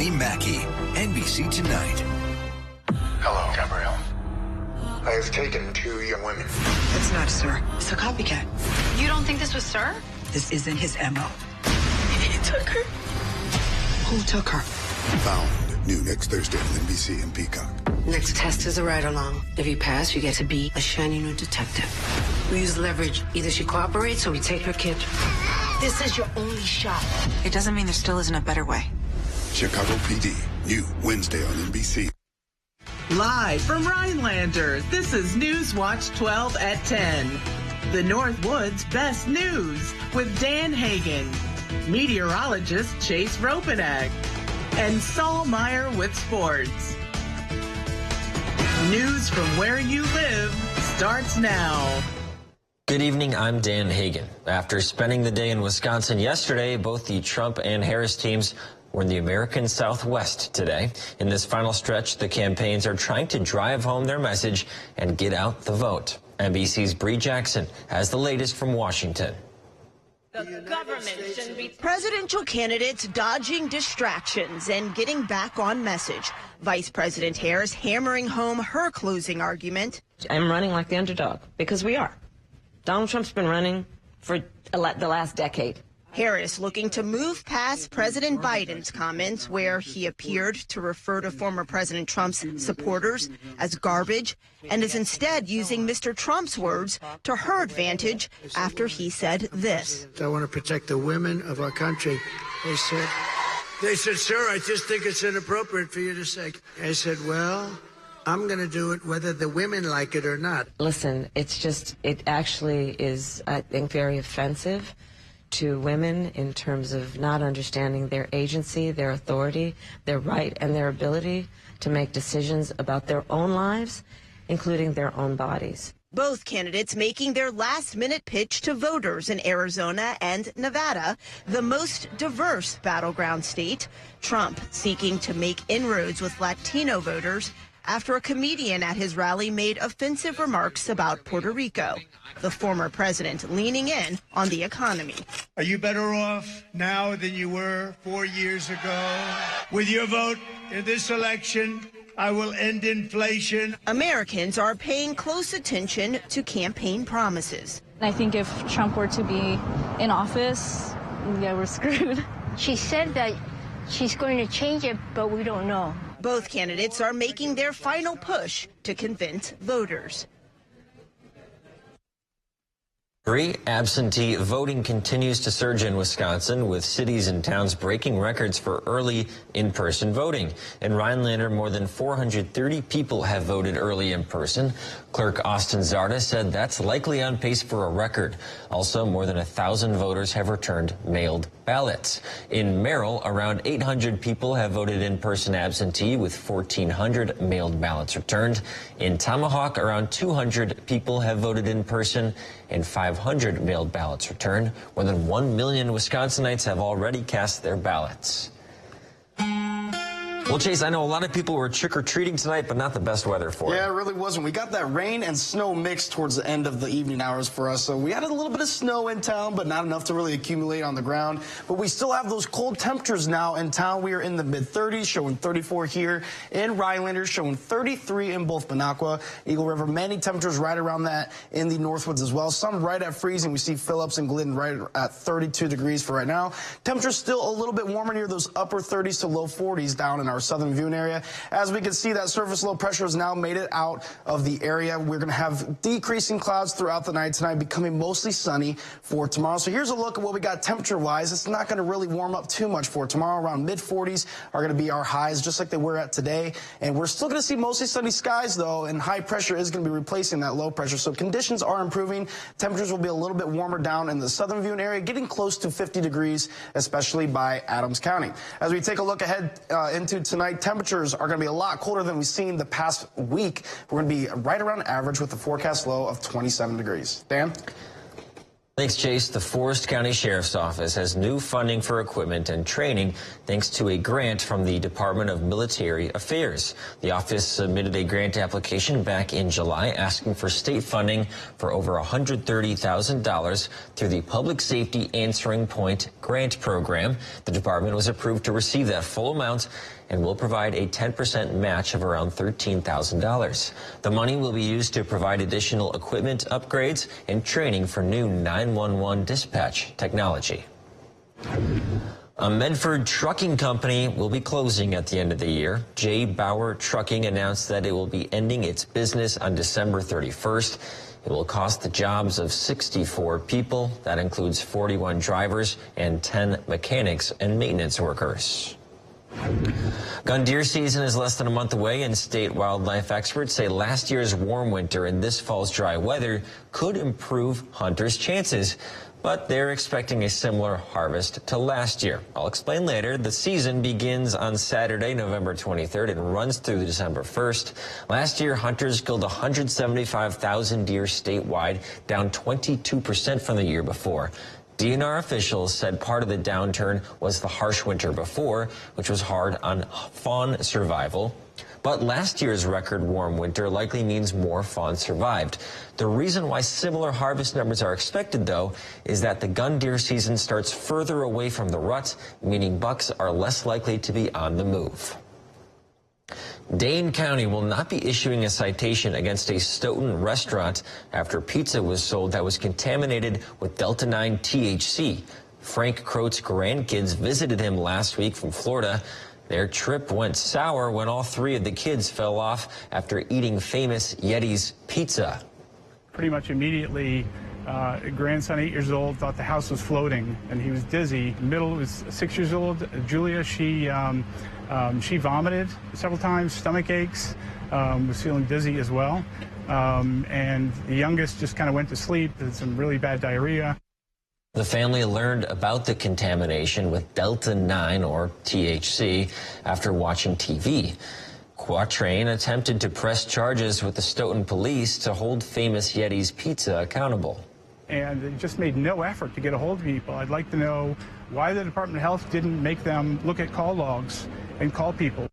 Kenny Mackey, NBC Tonight. Hello, Gabrielle. I have taken 2 young women. It's not Sir. It's a copycat. You don't think this was Sir? This isn't his MO. He took her. Who took her? Found. New next Thursday on NBC and Peacock. Next test is a ride-along. If you pass, you get to be a shiny new detective. We use leverage. Either she cooperates or we take her kid. This is your only shot. It doesn't mean there still isn't a better way. Chicago PD. New Wednesday on NBC. Live from Rhinelander, this is News Watch 12 at 10. The Northwoods Best News with Dan Hagan, meteorologist Chase Ropanak, and Saul Meyer with sports. News from where you live starts now. Good evening, I'm Dan Hagan. After spending the day in Wisconsin yesterday, both the Trump and Harris teams were in the American Southwest today. In this final stretch, the campaigns are trying to drive home their message and get out the vote. NBC's Bree Jackson has the latest from Washington. The government shouldn't be. Presidential candidates dodging distractions and getting back on message. Vice President Harris hammering home her closing argument. I'm running like the underdog because we are. Donald Trump's been running for the last decade. Harris looking to move past President Biden's comments where he appeared to refer to former President Trump's supporters as garbage and is instead using Mr. Trump's words to her advantage after he said this. I want to protect the women of our country. They said, sir, I just think it's inappropriate for you to say. I said, well, I'm going to do it whether the women like it or not. Listen, it actually is, I think, very offensive to women in terms of not understanding their agency, their authority, their right, and their ability to make decisions about their own lives, including their own bodies. Both candidates making their last-minute pitch to voters in Arizona and Nevada, the most diverse battleground state. Trump seeking to make inroads with Latino voters after a comedian at his rally made offensive remarks about Puerto Rico. The former president leaning in on the economy. Are you better off now than you were 4 years ago? With your vote in this election, I will end inflation. Americans are paying close attention to campaign promises. I think if Trump were to be in office, yeah, we're screwed. She said that she's going to change it, but we don't know. Both candidates are making their final push to convince voters. Absentee voting continues to surge in Wisconsin, with cities and towns breaking records for early in-person voting. In Rhinelander, more than 430 people have voted early in person. Clerk Austin Zarda said that's likely on pace for a record. Also, more than 1,000 voters have returned mailed ballots. In Merrill, around 800 people have voted in-person absentee, with 1,400 mailed ballots returned. In Tomahawk, around 200 people have voted in person and 500 mailed ballots returned. More than 1 million Wisconsinites have already cast their ballots. Well, Chase, I know a lot of people were trick-or-treating tonight, but not the best weather for it. Yeah, it really wasn't. We got that rain and snow mix towards the end of the evening hours for us. So we had a little bit of snow in town, but not enough to really accumulate on the ground. But we still have those cold temperatures now in town. We are in the mid-30s, showing 34 here in Rhinelander, showing 33 in both Minocqua, Eagle River. Many temperatures right around that in the Northwoods as well. Some right at freezing. We see Phillips and Glidden right at 32 degrees for right now. Temperatures still a little bit warmer near those upper 30s to low 40s down in our southern viewing area. As we can see, that surface low pressure has now made it out of the area. We're going to have decreasing clouds throughout the night tonight, becoming mostly sunny for tomorrow. So here's a look at what we got temperature-wise. It's not going to really warm up too much for tomorrow. Around mid-40s are going to be our highs, just like they were at today. And we're still going to see mostly sunny skies, though, and high pressure is going to be replacing that low pressure. So conditions are improving. Temperatures will be a little bit warmer down in the southern viewing area, getting close to 50 degrees, especially by Adams County. As we take a look ahead into tonight, temperatures are going to be a lot colder than we've seen the past week. We're going to be right around average with a forecast low of 27 degrees. Dan? Thanks, Chase. The Forest County Sheriff's Office has new funding for equipment and training thanks to a grant from the Department of Military Affairs. The office submitted a grant application back in July asking for state funding for over $130,000 through the Public Safety Answering Point Grant Program. The department was approved to receive that full amount and will provide a 10% match of around $13,000. The money will be used to provide additional equipment upgrades and training for new 911 dispatch technology. A Medford trucking company will be closing at the end of the year. J. Bauer Trucking announced that it will be ending its business on December 31st. It will cost the jobs of 64 people. That includes 41 drivers and 10 mechanics and maintenance workers. Gun deer season is less than a month away, and state wildlife experts say last year's warm winter and this fall's dry weather could improve hunters' chances. But they're expecting a similar harvest to last year. I'll explain later. The season begins on Saturday, November 23rd, and runs through December 1st. Last year, hunters killed 175,000 deer statewide, down 22% from the year before. DNR officials said part of the downturn was the harsh winter before, which was hard on fawn survival. But last year's record warm winter likely means more fawn survived. The reason why similar harvest numbers are expected, though, is that the gun deer season starts further away from the rut, meaning bucks are less likely to be on the move. Dane County will not be issuing a citation against a Stoughton restaurant after pizza was sold that was contaminated with Delta-9 THC. Frank Crote's grandkids visited him last week from Florida. Their trip went sour when all three of the kids fell off after eating famous Yeti's pizza. Pretty much immediately, grandson, 8 years old, thought the house was floating, and he was dizzy. Middle was 6 years old. Julia, she vomited several times, stomach aches, was feeling dizzy as well. And the youngest just kind of went to sleep, had some really bad diarrhea. The family learned about the contamination with Delta-9, or THC, after watching TV. Quatrain attempted to press charges with the Stoughton police to hold famous Yeti's Pizza accountable. And they just made no effort to get a hold of people. I'd like to know why the Department of Health didn't make them look at call logs and call people.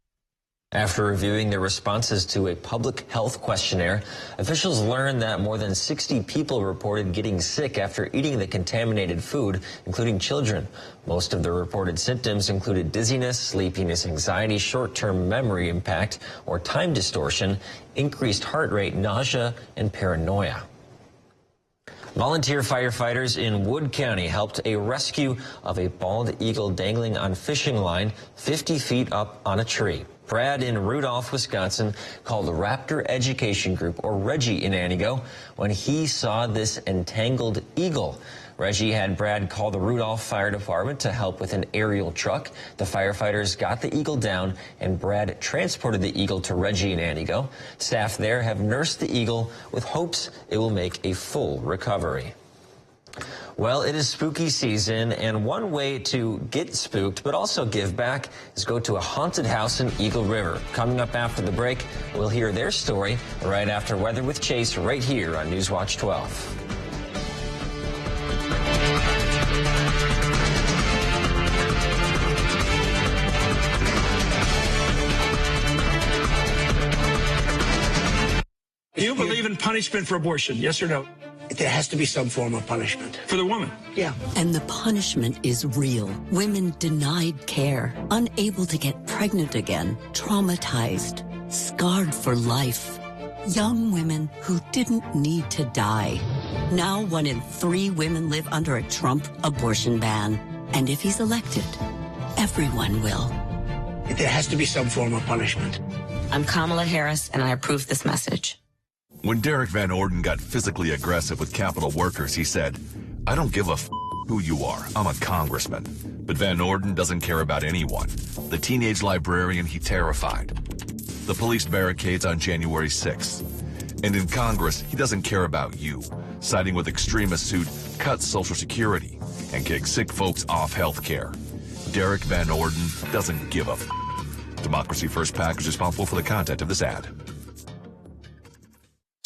After reviewing their responses to a public health questionnaire, officials learned that more than 60 people reported getting sick after eating the contaminated food, including children. Most of the reported symptoms included dizziness, sleepiness, anxiety, short-term memory impact, or time distortion, increased heart rate, nausea, and paranoia. Volunteer firefighters in Wood County helped a rescue of a bald eagle dangling on fishing line 50 feet up on a tree. Brad in Rudolph, Wisconsin, called the Raptor Education Group, or Reggie, in Antigo when he saw this entangled eagle. Reggie had Brad call the Rudolph Fire Department to help with an aerial truck. The firefighters got the eagle down, and Brad transported the eagle to Reggie in Antigo. Staff there have nursed the eagle with hopes it will make a full recovery. Well, it is spooky season, and one way to get spooked but also give back is go to a haunted house in Eagle River. Coming up after the break, we'll hear their story right after Weather with Chase right here on Newswatch 12. Do you believe in punishment for abortion, yes or no? There has to be some form of punishment. For the woman? Yeah. And the punishment is real. Women denied care, unable to get pregnant again, traumatized, scarred for life. Young women who didn't need to die. Now 1 in 3 women live under a Trump abortion ban. And if he's elected, everyone will. There has to be some form of punishment. I'm Kamala Harris, and I approve this message. When Derek Van Orden got physically aggressive with Capitol workers, he said, "I don't give a who you are. I'm a congressman." But Van Orden doesn't care about anyone. The teenage librarian he terrified. The police barricades on January 6th. And in Congress, he doesn't care about you, siding with extremists who'd cut Social Security and kick sick folks off health care. Derek Van Orden doesn't give a Democracy First PAC is responsible for the content of this ad.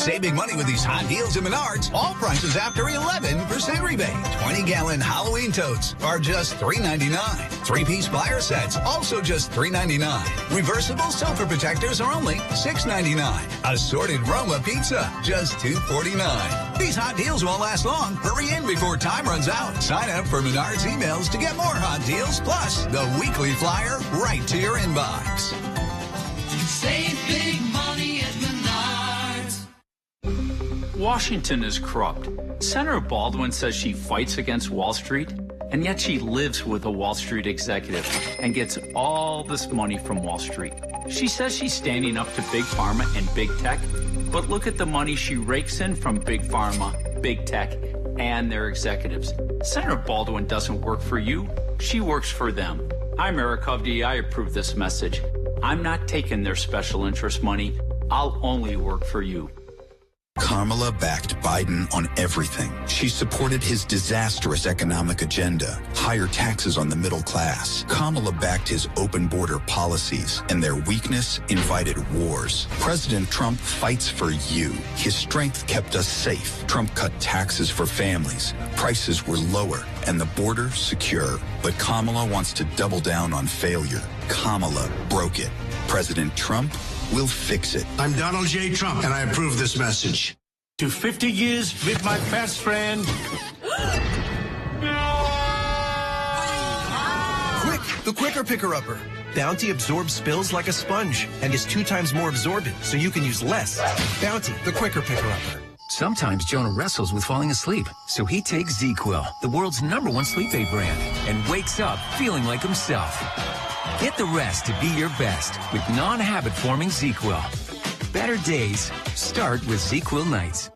Save big money with these hot deals at Menards. All prices after 11% rebate. 20-gallon Halloween totes are just $3.99. 3-piece flyer sets, also just $3.99. Reversible sofa protectors are only $6.99. Assorted Roma pizza, just $2.49. These hot deals won't last long. Hurry in before time runs out. Sign up for Menards emails to get more hot deals, plus the weekly flyer right to your inbox. Save big money at Menards. Washington is corrupt. Senator Baldwin says she fights against Wall Street, and yet she lives with a Wall Street executive and gets all this money from Wall Street. She says she's standing up to Big Pharma and Big Tech, but look at the money she rakes in from Big Pharma, Big Tech, and their executives. Senator Baldwin doesn't work for you. She works for them. I'm Eric Hovde. I approve this message. I'm not taking their special interest money. I'll only work for you. Kamala backed Biden on everything. She supported his disastrous economic agenda, higher taxes on the middle class. Kamala backed his open border policies, and their weakness invited wars. President Trump fights for you. His strength kept us safe. Trump cut taxes for families. Prices were lower, and the border secure. But Kamala wants to double down on failure. Kamala broke it. President Trump will fix it. I'm Donald J. Trump, and I approve this message. To 50 years with my best friend. Quick, the Quicker Picker-Upper. Bounty absorbs spills like a sponge and is 2 times more absorbent, so you can use less. Bounty, the Quicker Picker-Upper. Sometimes Jonah wrestles with falling asleep, so he takes ZzzQuil, the world's #1 sleep aid brand, and wakes up feeling like himself. Get the rest to be your best with non-habit-forming ZzzQuil. Better days start with ZzzQuil nights.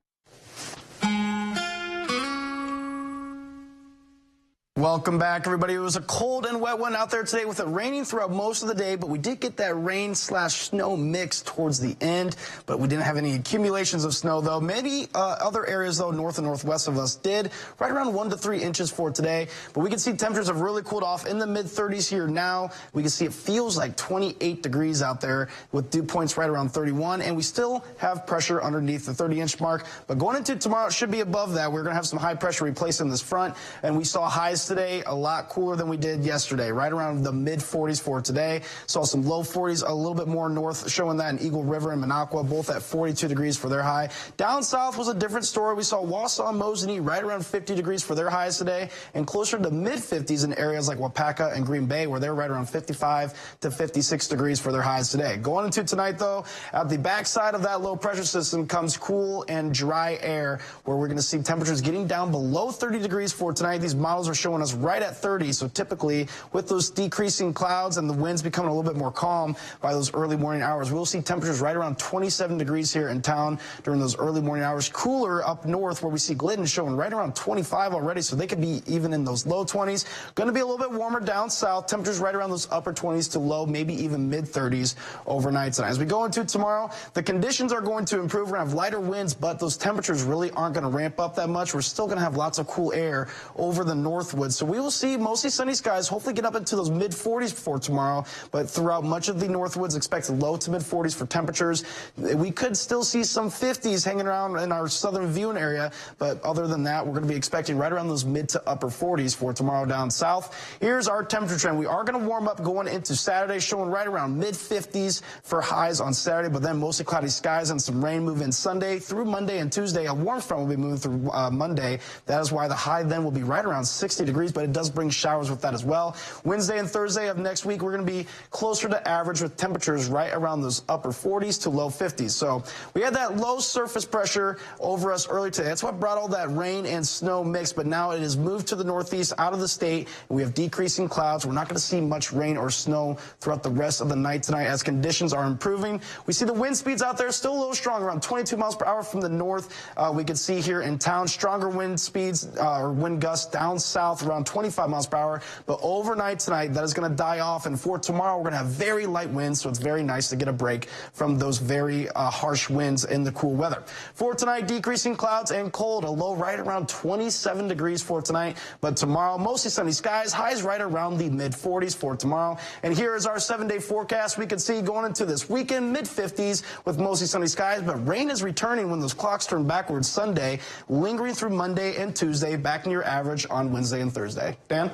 Welcome back, everybody. It was a cold and wet one out there today with it raining throughout most of the day, but we did get that rain/snow mix towards the end, but we didn't have any accumulations of snow, though. Maybe other areas, though, north and northwest of us did, right around 1 to 3 inches for today, but we can see temperatures have really cooled off in the mid-30s here now. We can see it feels like 28 degrees out there with dew points right around 31, and we still have pressure underneath the 30-inch mark, but going into tomorrow, it should be above that. We're going to have some high pressure replacing this front, and we saw highs today a lot cooler than we did yesterday, right around the mid-40s for today. Saw some low 40s, a little bit more north, showing that in Eagle River and Minocqua, both at 42 degrees for their high. Down south was a different story. We saw Wausau and Mosinee right around 50 degrees for their highs today, and closer to mid-50s in areas like Wapaka and Green Bay, where they're right around 55 to 56 degrees for their highs today. Going into tonight, though, at the backside of that low pressure system comes cool and dry air, where we're going to see temperatures getting down below 30 degrees for tonight. These models are showing us right at 30, so typically with those decreasing clouds and the winds becoming a little bit more calm by those early morning hours, we'll see temperatures right around 27 degrees here in town during those early morning hours. Cooler up north, where we see Glidden showing right around 25 already, so they could be even in those low 20s. Going to be a little bit warmer down south, temperatures right around those upper 20s to low, maybe even mid-30s overnight tonight. As we go into tomorrow, the conditions are going to improve. We're going to have lighter winds, but those temperatures really aren't going to ramp up that much. We're still going to have lots of cool air over the northwoods, so we will see mostly sunny skies, hopefully get up into those mid-40s for tomorrow, but throughout much of the northwoods, expect low to mid-40s for temperatures. We could still see some 50s hanging around in our southern viewing area, but other than that, we're going to be expecting right around those mid to upper 40s for tomorrow down south. Here's our temperature trend. We are going to warm up going into Saturday, showing right around mid-50s for highs on Saturday, but then mostly cloudy skies and some rain move in Sunday through Monday and Tuesday. A warm front will be moving through Monday. That is why the high then will be right around 60 degrees, but it does bring showers with that as well. Wednesday and Thursday of next week, we're going to be closer to average with temperatures right around those upper 40s to low 50s. So we had that low surface pressure over us earlier today. That's what brought all that rain and snow mix, but now it has moved to the northeast out of the state, and we have decreasing clouds. We're not going to see much rain or snow throughout the rest of the night tonight as conditions are improving. We see the wind speeds out there still a little strong, around 22 miles per hour from the north. We could see here in town stronger wind speeds or wind gusts down south around 25 miles per hour. But overnight tonight, that is going to die off. And for tomorrow, we're going to have very light winds, so it's very nice to get a break from those very harsh winds in the cool weather. For tonight, decreasing clouds and cold, a low right around 27 degrees for tonight. But tomorrow, mostly sunny skies, highs right around the mid-40s for tomorrow. And here is our 7-day forecast. We can see going into this weekend, mid-50s with mostly sunny skies, but rain is returning when those clocks turn backwards Sunday, lingering through Monday and Tuesday, back near average on Wednesday and Thursday. Dan?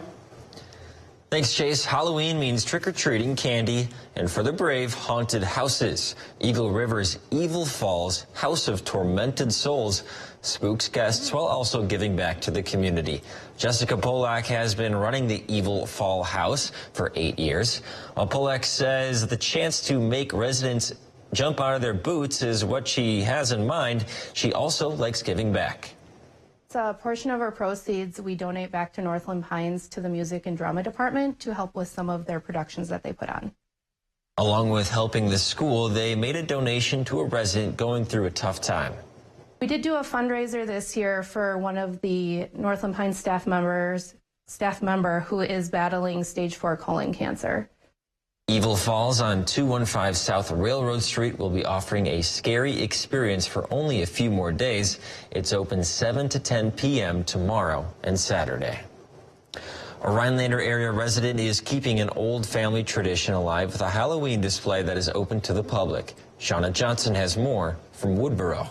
Thanks, Chase. Halloween means trick-or-treating, candy, and for the brave, haunted houses. Eagle River's Evil Falls House of Tormented Souls spooks guests while also giving back to the community. Jessica Polak has been running the Evil Fall House for 8 years. Polak says the chance to make residents jump out of their boots is what she has in mind. She also likes giving back. A portion of our proceeds we donate back to Northland Pines to the music and drama department to help with some of their productions that they put on. Along with helping the school, they made a donation to a resident going through a tough time. We did do a fundraiser this year for one of the Northland Pines staff member who is battling stage 4 colon cancer. Evil Falls on 215 South Railroad Street will be offering a scary experience for only a few more days. It's open 7 to 10 p.m. tomorrow and Saturday. A Rhinelander area resident is keeping an old family tradition alive with a Halloween display that is open to the public. Shauna Johnson has more from Woodboro.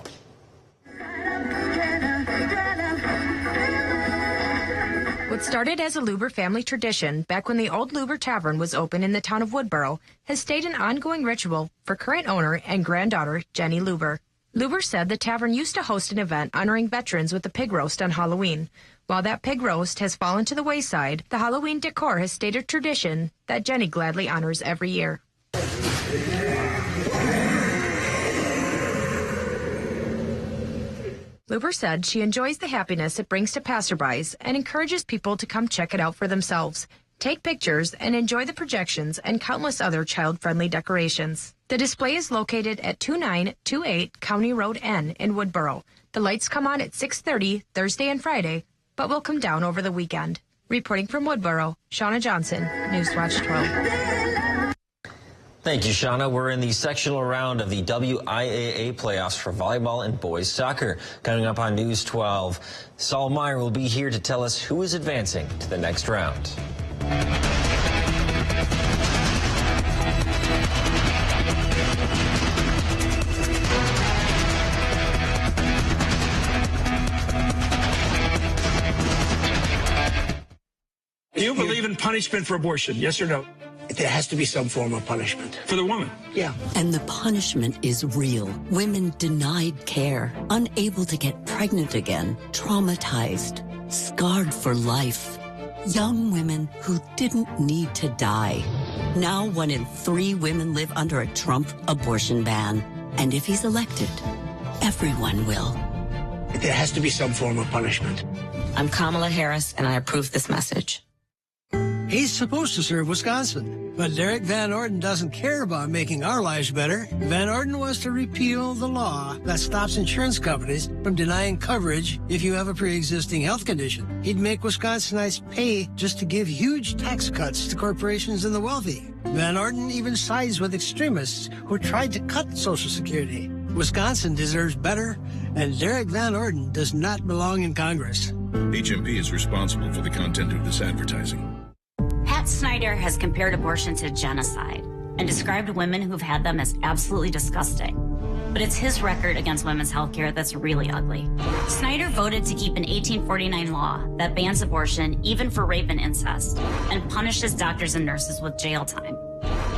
What started as a Luber family tradition back when the old Luber Tavern was open in the town of Woodboro has stayed an ongoing ritual for current owner and granddaughter Jenny Luber. Luber said the tavern used to host an event honoring veterans with a pig roast on Halloween. While that pig roast has fallen to the wayside, the Halloween decor has stayed a tradition that Jenny gladly honors every year. Luber said she enjoys the happiness it brings to passerbys and encourages people to come check it out for themselves, take pictures, and enjoy the projections and countless other child-friendly decorations. The display is located at 2928 County Road N in Woodboro. The lights come on at 6:30 Thursday and Friday, but will come down over the weekend. Reporting from Woodboro, Shauna Johnson, Newswatch 12. Thank you, Shauna. We're in the sectional round of the WIAA playoffs for volleyball and boys soccer. Coming up on News 12, Saul Meyer will be here to tell us who is advancing to the next round. Do you believe in punishment for abortion, yes or no? There has to be some form of punishment. For the woman? Yeah. And the punishment is real. Women denied care, unable to get pregnant again, traumatized, scarred for life. Young women who didn't need to die. Now 1 in 3 women live under a Trump abortion ban. And if he's elected, everyone will. There has to be some form of punishment. I'm Kamala Harris, and I approve this message. He's supposed to serve Wisconsin, but Derek Van Orden doesn't care about making our lives better. Van Orden wants to repeal the law that stops insurance companies from denying coverage if you have a pre-existing health condition. He'd make Wisconsinites pay just to give huge tax cuts to corporations and the wealthy. Van Orden even sides with extremists who tried to cut Social Security. Wisconsin deserves better, and Derek Van Orden does not belong in Congress. HMP is responsible for the content of this advertising. Pat Snyder has compared abortion to genocide and described women who've had them as absolutely disgusting. But it's his record against women's health care that's really ugly. Snyder voted to keep an 1849 law that bans abortion even for rape and incest and punishes doctors and nurses with jail time.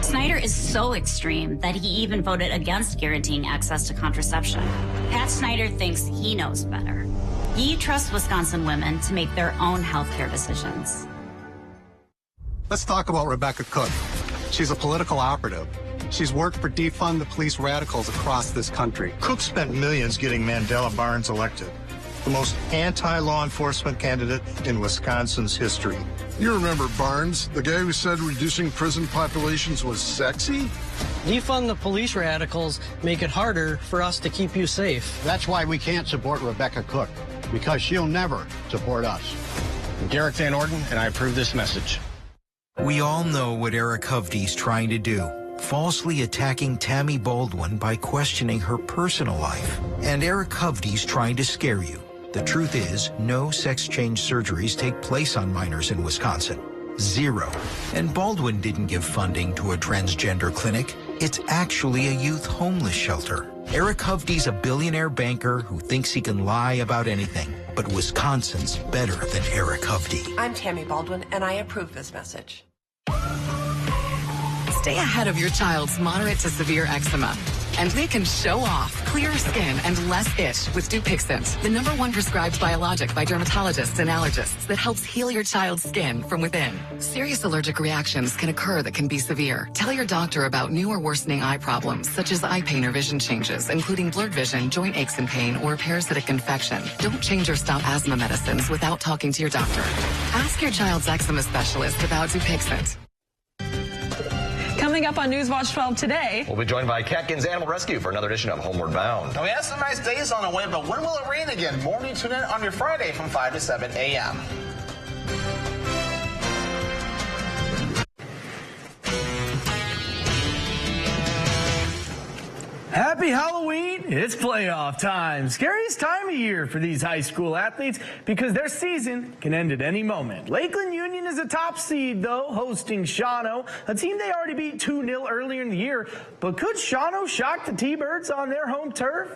Snyder is so extreme that he even voted against guaranteeing access to contraception. Pat Snyder thinks he knows better. He trusts Wisconsin women to make their own health care decisions. Let's talk about Rebecca Cook. She's a political operative. She's worked for defund the police radicals across this country. Cook spent millions getting Mandela Barnes elected, the most anti-law enforcement candidate in Wisconsin's history. You remember Barnes, the guy who said reducing prison populations was sexy? Defund the police radicals make it harder for us to keep you safe. That's why we can't support Rebecca Cook, because she'll never support us. Derek Van Orden, and I approve this message. We all know what Eric Hovde's trying to do. Falsely attacking Tammy Baldwin by questioning her personal life. And Eric Hovde's trying to scare you. The truth is, no sex change surgeries take place on minors in Wisconsin. 0. And Baldwin didn't give funding to a transgender clinic. It's actually a youth homeless shelter. Eric Hovde's a billionaire banker who thinks he can lie about anything. But Wisconsin's better than Eric Hovde. I'm Tammy Baldwin, and I approve this message. Stay ahead of your child's moderate to severe eczema. And we can show off clearer skin and less itch with Dupixent, the #1 prescribed biologic by dermatologists and allergists that helps heal your child's skin from within. Serious allergic reactions can occur that can be severe. Tell your doctor about new or worsening eye problems, such as eye pain or vision changes, including blurred vision, joint aches and pain, or parasitic infection. Don't change or stop asthma medicines without talking to your doctor. Ask your child's eczema specialist about Dupixent. Coming up on Newswatch 12 today, we'll be joined by Catkin's Animal Rescue for another edition of Homeward Bound. Now, we have some nice days on the way, but when will it rain again? Morning tune in on your Friday from 5 to 7 a.m. Happy Halloween! It's playoff time. Scariest time of year for these high school athletes because their season can end at any moment. Lakeland Union is a top seed, though, hosting Shawano, a team they already beat 2-0 earlier in the year. But could Shawano shock the T-Birds on their home turf?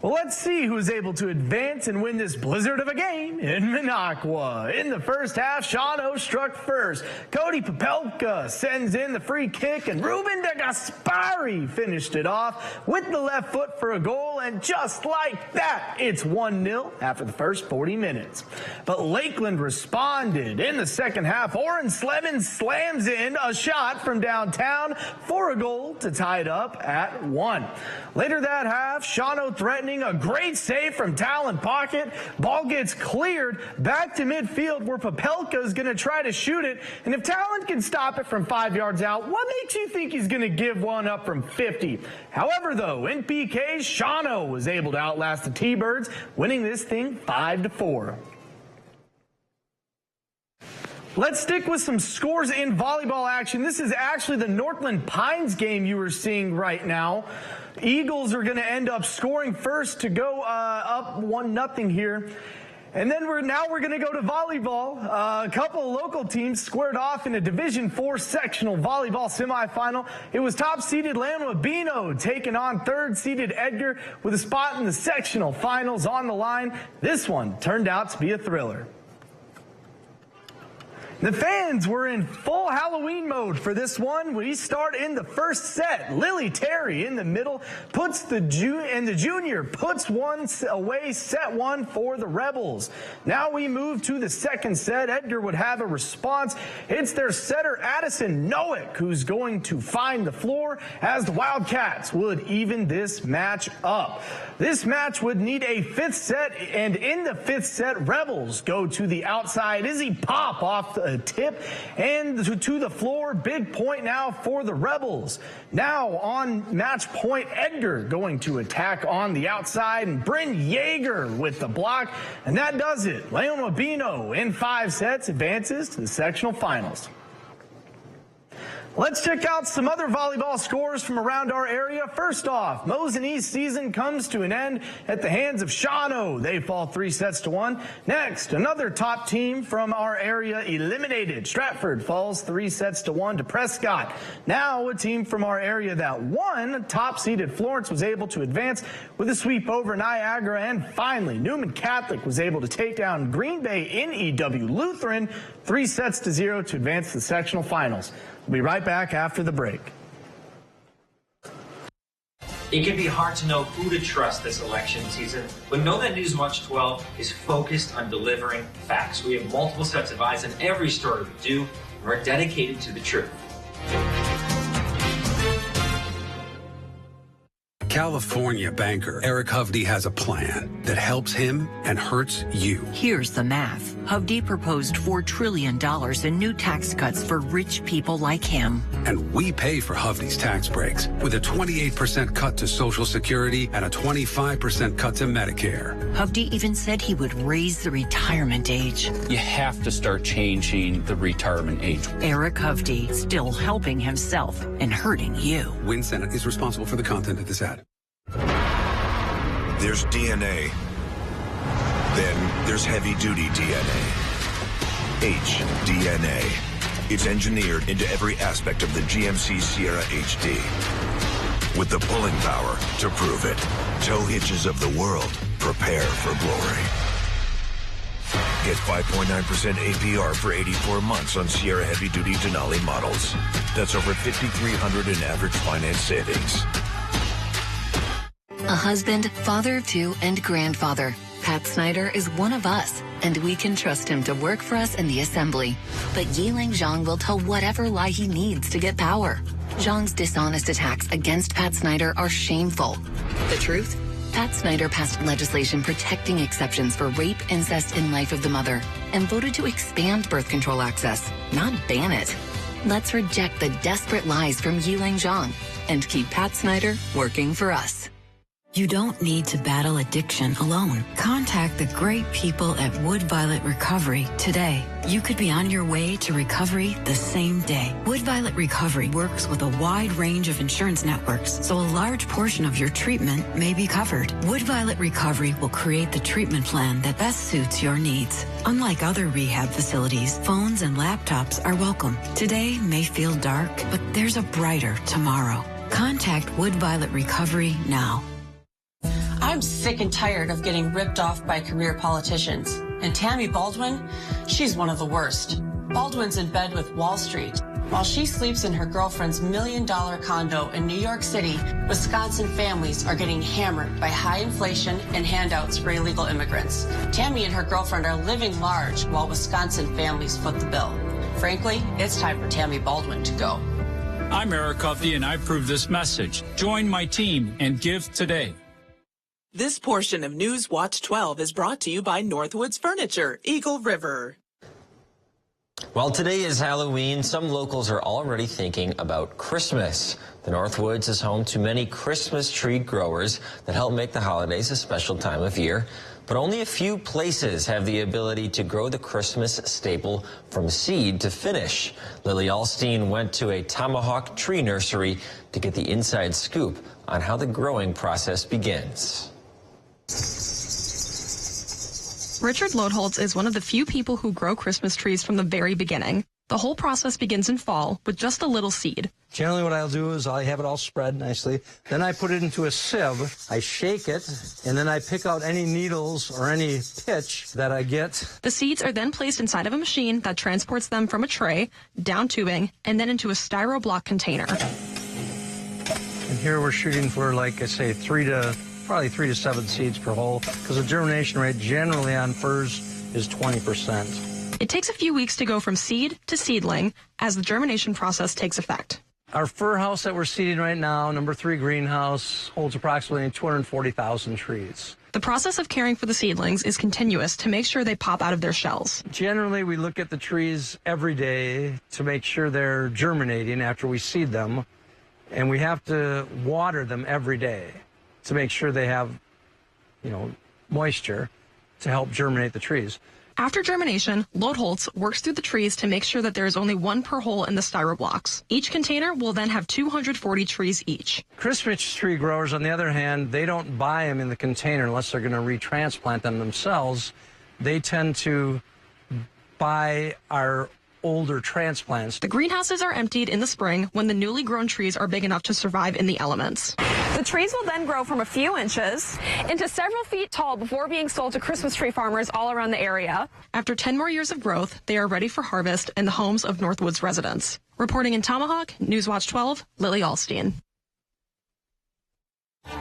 Well, let's see who's able to advance and win this blizzard of a game in Minocqua. In the first half, Shawano struck first. Cody Popelka sends in the free kick, and Ruben de Gaspari finished it off with the left foot for a goal, and just like that, it's 1-0 after the first 40 minutes. But Lakeland responded. In the second half, Oren Slevin slams in a shot from downtown for a goal to tie it up at 1. Later that half, Shawano threatening a great save from Talon Pocket. Ball gets cleared back to midfield where Popelka is going to try to shoot it. And if Talon can stop it from 5 yards out, what makes you think he's going to give one up from 50? However, though, in PKs, Shawano was able to outlast the T-Birds, winning this thing 5-4. Let's stick with some scores in volleyball action. This is actually the Northland Pines game you are seeing right now. Eagles are going to end up scoring first to go up 1-0 here. And then we're going to go to volleyball. A couple of local teams squared off in a Division IV sectional volleyball semifinal. It was top-seeded Lamabino taking on third-seeded Edgar with a spot in the sectional finals on the line. This one turned out to be a thriller. The fans were in full Halloween mode for this one. We start in the first set. Lily Terry in the middle puts the junior puts one away, set one for the Rebels. Now we move to the second set. Edgar would have a response. It's their setter Addison Nowick who's going to find the floor as the Wildcats would even this match up. This match would need a fifth set, and in the fifth set, Rebels go to the outside. Izzy Pop off the tip and to the floor. Big point now for the Rebels. Now on match point, Edgar going to attack on the outside, and Bryn Yeager with the block, and that does it. Leon Mabino in 5 sets advances to the sectional finals. Let's check out some other volleyball scores from around our area. First off, Mosen East season comes to an end at the hands of Shawano. They fall 3-1. Next, another top team from our area eliminated. Stratford falls 3-1 to Prescott. Now a team from our area that won, top-seeded Florence, was able to advance with a sweep over Niagara. And finally, Newman Catholic was able to take down Green Bay in EW Lutheran 3-0 to advance to the sectional finals. We'll be right back after the break. It can be hard to know who to trust this election season, but know that Newswatch 12 is focused on delivering facts. We have multiple sets of eyes on every story we do, and we're dedicated to the truth. California banker Eric Hovde has a plan that helps him and hurts you. Here's the math. Hovde proposed $4 trillion in new tax cuts for rich people like him. And we pay for Hovde's tax breaks with a 28% cut to Social Security and a 25% cut to Medicare. Hovde even said he would raise the retirement age. You have to start changing the retirement age. Eric Hovde still helping himself and hurting you. Win Senate is responsible for the content of this ad. There's DNA. Then there's heavy-duty DNA. HDNA. It's engineered into every aspect of the GMC Sierra HD. With the pulling power to prove it. Tow hitches of the world. Prepare for glory. Get 5.9% APR for 84 months on Sierra heavy-duty Denali models. That's over $5,300 in average finance savings. A husband, father of two, and grandfather. Pat Snyder is one of us, and we can trust him to work for us in the assembly. But Yiling Zhang will tell whatever lie he needs to get power. Zhang's dishonest attacks against Pat Snyder are shameful. The truth? Pat Snyder passed legislation protecting exceptions for rape, incest, and life of the mother, and voted to expand birth control access, not ban it. Let's reject the desperate lies from Yiling Zhang and keep Pat Snyder working for us. You don't need to battle addiction alone. Contact the great people at Wood Violet Recovery today. You could be on your way to recovery the same day. Wood Violet Recovery works with a wide range of insurance networks, so a large portion of your treatment may be covered. Wood Violet Recovery will create the treatment plan that best suits your needs. Unlike other rehab facilities, phones and laptops are welcome. Today may feel dark, but there's a brighter tomorrow. Contact Wood Violet Recovery now. I'm sick and tired of getting ripped off by career politicians. And Tammy Baldwin, she's one of the worst. Baldwin's in bed with Wall Street. While she sleeps in her girlfriend's $1 million condo in New York City, Wisconsin families are getting hammered by high inflation and handouts for illegal immigrants. Tammy and her girlfriend are living large while Wisconsin families foot the bill. Frankly, it's time for Tammy Baldwin to go. I'm Eric Hovde, and I approve this message. Join my team and give today. This portion of News Watch 12 is brought to you by Northwoods Furniture, Eagle River. While today is Halloween, some locals are already thinking about Christmas. The Northwoods is home to many Christmas tree growers that help make the holidays a special time of year. But only a few places have the ability to grow the Christmas staple from seed to finish. Lily Alstein went to a Tomahawk tree nursery to get the inside scoop on how the growing process begins. Richard Lodholtz is one of the few people who grow Christmas trees from the very beginning. The whole process begins in fall with just a little seed. Generally what I'll do is I have it all spread nicely. Then I put it into a sieve, I shake it, and then I pick out any needles or any pitch that I get. The seeds are then placed inside of a machine that transports them from a tray, down tubing, and then into a styro block container. And here we're shooting for, like I say, probably 3 to 7 seeds per hole, because the germination rate generally on firs is 20%. It takes a few weeks to go from seed to seedling as the germination process takes effect. Our fir house that we're seeding right now, number 3 greenhouse, holds approximately 240,000 trees. The process of caring for the seedlings is continuous to make sure they pop out of their shells. Generally, we look at the trees every day to make sure they're germinating after we seed them, and we have to water them every day to make sure they have, moisture to help germinate the trees. After germination, Lodholtz works through the trees to make sure that there is only one per hole in the styro blocks. Each container will then have 240 trees each. Christmas tree growers, on the other hand, they don't buy them in the container unless they're going to retransplant them themselves. They tend to buy our older transplants. The greenhouses are emptied in the spring when the newly grown trees are big enough to survive in the elements. The trees will then grow from a few inches into several feet tall before being sold to Christmas tree farmers all around the area. After 10 more years of growth, they are ready for harvest in the homes of Northwoods residents. Reporting in Tomahawk, Newswatch 12, Lily Alstein.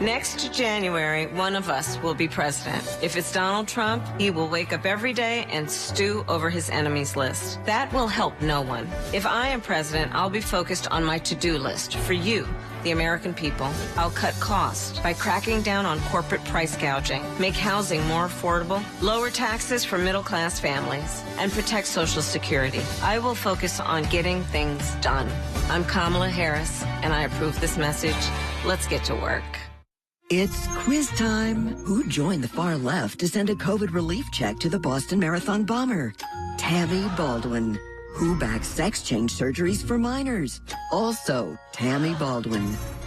Next January, one of us will be president. If it's Donald Trump, he will wake up every day and stew over his enemies list. That will help no one. If I am president, I'll be focused on my to-do list for you, the American people. I'll cut costs by cracking down on corporate price gouging, make housing more affordable, lower taxes for middle-class families, and protect Social Security. I will focus on getting things done. I'm Kamala Harris, and I approve this message. Let's get to work. It's quiz time. Who joined the far left to send a COVID relief check to the Boston Marathon bomber? Tammy Baldwin. Who backs sex change surgeries for minors? Also, Tammy Baldwin.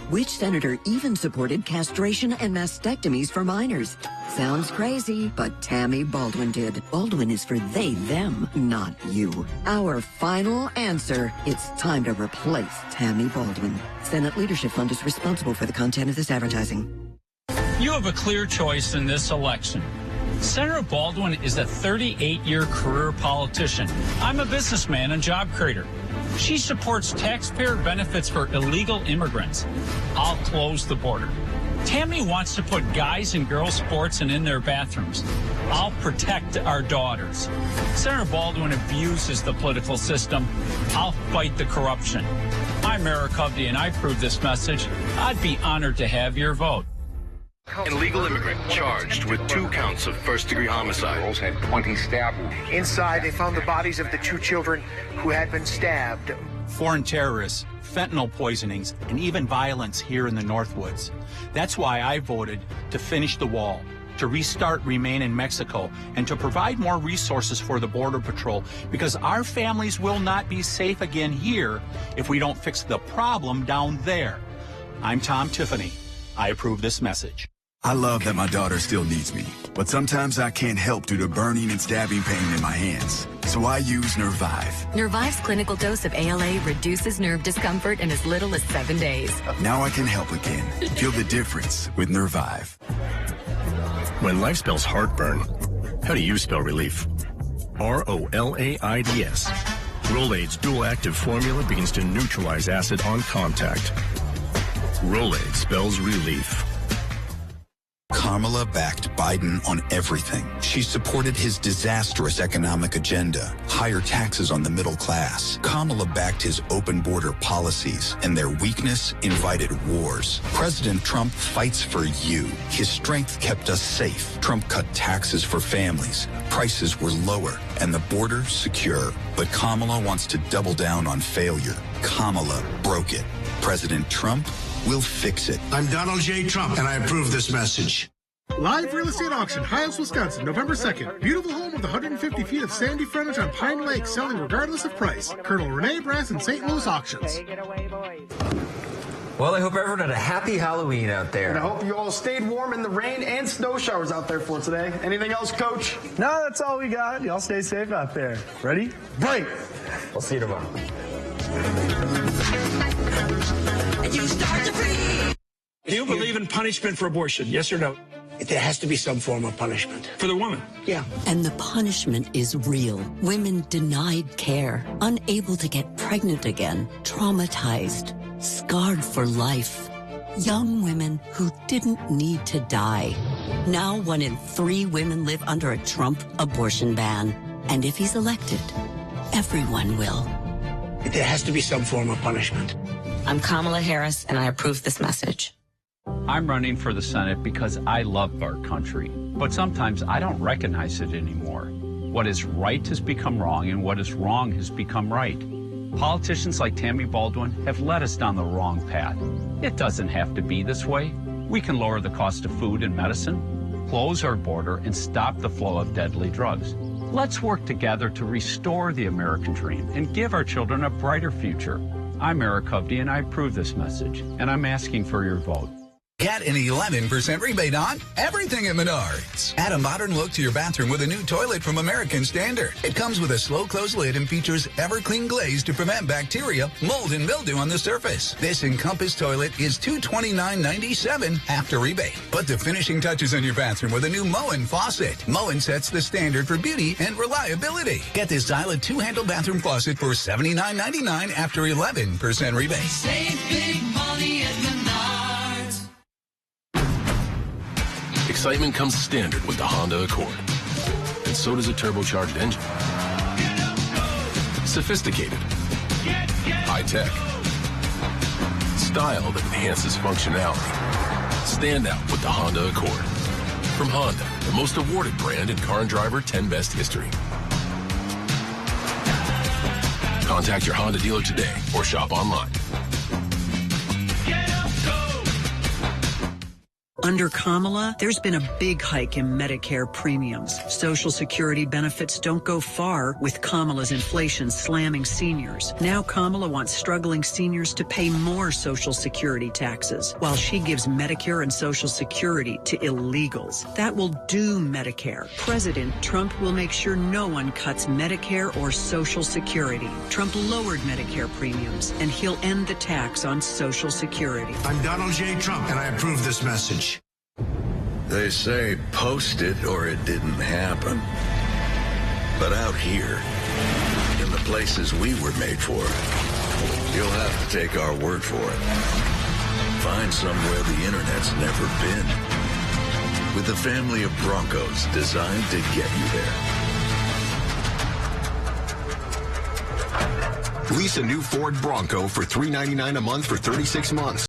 Which senator even supported castration and mastectomies for minors? Sounds crazy, but Tammy Baldwin did. Baldwin is for they, them, not you. Our final answer, it's time to replace Tammy Baldwin. Senate Leadership Fund is responsible for the content of this advertising. You have a clear choice in this election. Senator Baldwin is a 38-year career politician. I'm a businessman and job creator. She supports taxpayer benefits for illegal immigrants. I'll close the border. Tammy wants to put guys and girls sports in their bathrooms. I'll protect our daughters. Senator Baldwin abuses the political system. I'll fight the corruption. I'm Eric Hovde, and I approve this message. I'd be honored to have your vote. An illegal immigrant charged with 2 counts of first-degree homicide. Had 20 stab wounds. Inside, they found the bodies of the 2 children who had been stabbed. Foreign terrorists, fentanyl poisonings, and even violence here in the Northwoods. That's why I voted to finish the wall, to restart Remain in Mexico, and to provide more resources for the Border Patrol, because our families will not be safe again here if we don't fix the problem down there. I'm Tom Tiffany. I approve this message. I love that my daughter still needs me, but sometimes I can't help due to burning and stabbing pain in my hands. So I use Nervive. Nervive's clinical dose of ALA reduces nerve discomfort in as little as 7 days. Now I can help again. Feel the difference with Nervive. When life spells heartburn, how do you spell relief? ROLAIDS. Rolaids dual active formula begins to neutralize acid on contact. Rolaids spells relief. Kamala backed Biden on everything. She supported his disastrous economic agenda, higher taxes on the middle class. Kamala backed his open border policies, and their weakness invited wars. President Trump fights for you. His strength kept us safe. Trump cut taxes for families. Prices were lower, and the border secure. But Kamala wants to double down on failure. Kamala broke it. President Trump will fix it. I'm Donald J. Trump, and I approve this message. Live real estate auction, Hiles, Wisconsin, November 2nd. Beautiful home with 150 feet of sandy frontage on Pine Lake, selling regardless of price. Colonel Renee Brass and St. Louis Auctions. Take it away, boys. Well, I hope everyone had a happy Halloween out there. And I hope you all stayed warm in the rain and snow showers out there for today. Anything else, Coach? No, that's all we got. Y'all stay safe out there. Ready? Break! We'll see you tomorrow. Do you believe in punishment for abortion? Yes or no? There has to be some form of punishment. For the woman? Yeah. And the punishment is real. Women denied care, unable to get pregnant again, traumatized, scarred for life. Young women who didn't need to die. Now 1 in 3 women live under a Trump abortion ban. And if he's elected, everyone will. There has to be some form of punishment. I'm Kamala Harris, and I approve this message. I'm running for the Senate because I love our country, but sometimes I don't recognize it anymore. What is right has become wrong, and what is wrong has become right. Politicians like Tammy Baldwin have led us down the wrong path. It doesn't have to be this way. We can lower the cost of food and medicine, close our border, and stop the flow of deadly drugs. Let's work together to restore the American dream and give our children a brighter future. I'm Eric Hovde, and I approve this message, and I'm asking for your vote. Get an 11% rebate on everything at Menards. Add a modern look to your bathroom with a new toilet from American Standard. It comes with a slow-close lid and features ever-clean glaze to prevent bacteria, mold, and mildew on the surface. This Encompass toilet is $229.97 after rebate. Put the finishing touches on your bathroom with a new Moen faucet. Moen sets the standard for beauty and reliability. Get this Zyla 2-handle bathroom faucet for $79.99 after 11% rebate. Save big money at Menards. Excitement comes standard with the Honda Accord. And so does a turbocharged engine. Sophisticated. High-tech. Style that enhances functionality. Stand out with the Honda Accord. From Honda, the most awarded brand in Car and Driver 10 Best history. Contact your Honda dealer today or shop online. Under Kamala, there's been a big hike in Medicare premiums. Social Security benefits don't go far with Kamala's inflation slamming seniors. Now Kamala wants struggling seniors to pay more Social Security taxes, while she gives Medicare and Social Security to illegals. That will doom Medicare. President Trump will make sure no one cuts Medicare or Social Security. Trump lowered Medicare premiums, and he'll end the tax on Social Security. I'm Donald J. Trump, and I approve this message. They say post it or it didn't happen. But out here, in the places we were made for, you'll have to take our word for it. Find somewhere the internet's never been. With a family of Broncos designed to get you there. Lease a new Ford Bronco for $399 a month for 36 months.